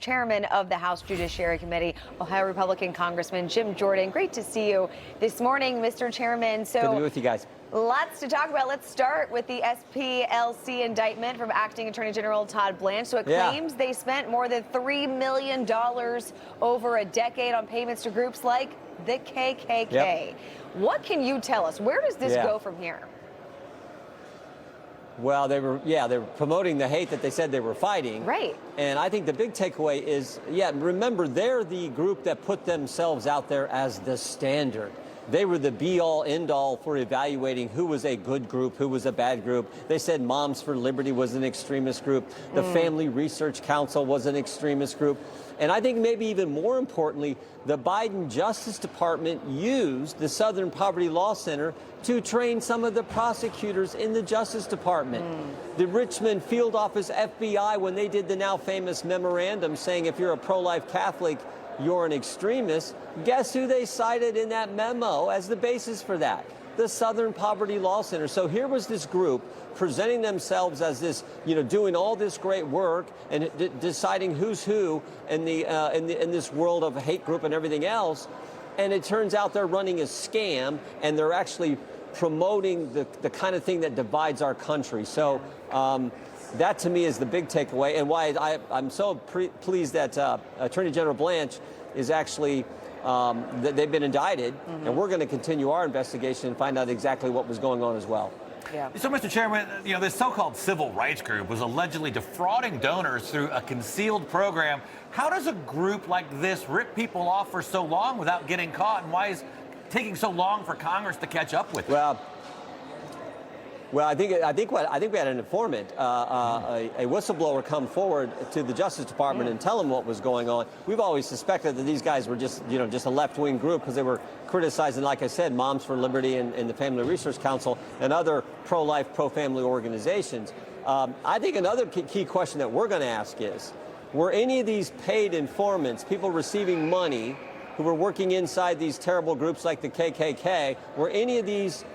chairman of the House Judiciary Committee, Ohio Republican Congressman Jim Jordan. Great to see you this morning, Mr. Chairman. Good to be with you guys. Lots to talk about. Let's start with the SPLC indictment from Acting Attorney General Todd Blanche. So it claims they spent more than $3 million over a decade on payments to groups like the KKK. Yep. What can you tell us? Where does this go from here? Well, they were promoting the hate that they said they were fighting. Right. And I think the big takeaway is, remember, they're the group that put themselves out there as the standard. They were the be-all, end-all for evaluating who was a good group, who was a bad group. They said Moms for Liberty was an extremist group. The Family Research Council was an extremist group. And I think maybe even more importantly, the Biden Justice Department used the Southern Poverty Law Center to train some of the prosecutors in the Justice Department. The Richmond Field Office FBI, when they did the now famous memorandum saying if you're a pro-life Catholic, you're an extremist, guess who they cited in that memo as the basis for that? The Southern Poverty Law Center. So here was this group presenting themselves as this, doing all this great work and deciding who's who in this world of hate group and everything else. And it turns out they're running a scam, and they're actually promoting the kind of thing that divides our country. So that, to me, is the big takeaway, and why I'm so pleased that Attorney General Blanche is actually, they've been indicted, and we're going to continue our investigation and find out exactly what was going on as well. Yeah. So, Mr. Chairman, this so-called civil rights group was allegedly defrauding donors through a concealed program. How does a group like this rip people off for so long without getting caught, and why is it taking so long for Congress to catch up with it? Well, I think we had an informant, a whistleblower, come forward to the Justice Department and tell them what was going on. We've always suspected that these guys were just a left-wing group because they were criticizing, like I said, Moms for Liberty and the Family Research Council and other pro-life, pro-family organizations. I think another key question that we're going to ask is, were any of these paid informants, people receiving money who were working inside these terrible groups like the KKK, were any of these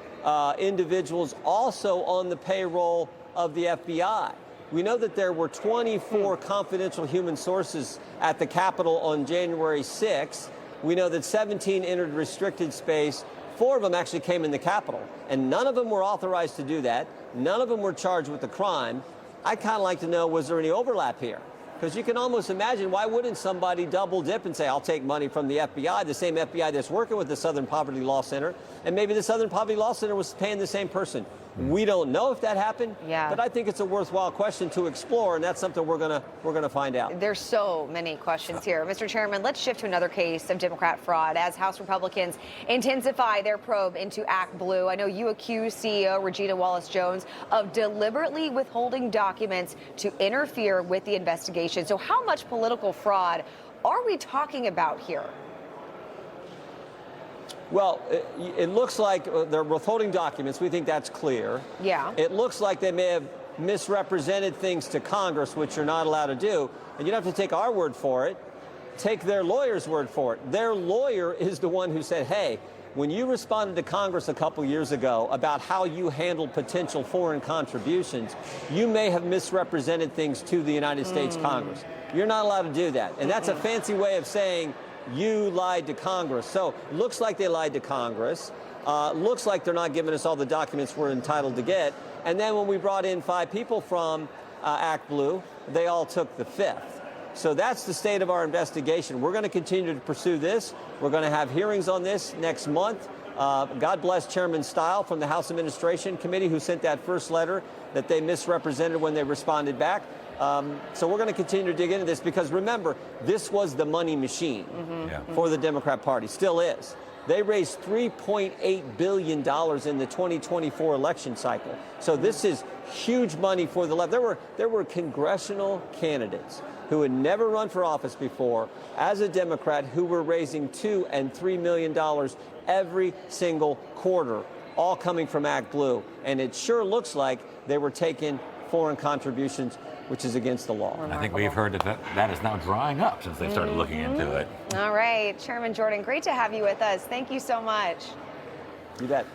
individuals also on the payroll of the FBI? We know that there were 24 confidential human sources at the Capitol on January 6th. We know that 17 entered restricted space. 4 of them actually came in the Capitol, and none of them were authorized to do that. None of them were charged with the crime. I'd kind of like to know, was there any overlap here? Because you can almost imagine, why wouldn't somebody double dip and say, I'll take money from the FBI, the same FBI that's working with the Southern Poverty Law Center, and maybe the Southern Poverty Law Center was paying the same person. We don't know if that happened, but I think it's a worthwhile question to explore, and that's something we're gonna find out. There's so many questions here. Mr. Chairman, let's shift to another case of Democrat fraud as House Republicans intensify their probe into ActBlue. I know you accuse CEO Regina Wallace-Jones of deliberately withholding documents to interfere with the investigation. So how much political fraud are we talking about here? Well, it looks like they're withholding documents. We think that's clear. Yeah. It looks like they may have misrepresented things to Congress, which you're not allowed to do. And you don't have to take our word for it. Take their lawyer's word for it. Their lawyer is the one who said, hey, when you responded to Congress a couple years ago about how you handled potential foreign contributions, you may have misrepresented things to the United States Congress. You're not allowed to do that. And that's a fancy way of saying you lied to Congress. So looks like they lied to Congress. Looks like they're not giving us all the documents we're entitled to get. And then when we brought in 5 people from ActBlue, they all took the 5th. So that's the state of our investigation. We're going to continue to pursue this. We're going to have hearings on this next month. God bless Chairman Steil from the House Administration Committee, who sent that first letter that they misrepresented when they responded back. So we're going to continue to dig into this because, remember, this was the money machine for the Democrat Party, still is. They raised $3.8 billion in the 2024 election cycle. So this is huge money for the left. There were congressional candidates who had never run for office before as a Democrat who were raising $2 and $3 million every single quarter, all coming from ActBlue. And it sure looks like they were taking foreign contributions, which is against the law. I think we've heard that is now drying up since they started looking into it. All right, Chairman Jordan, great to have you with us. Thank you so much. You bet.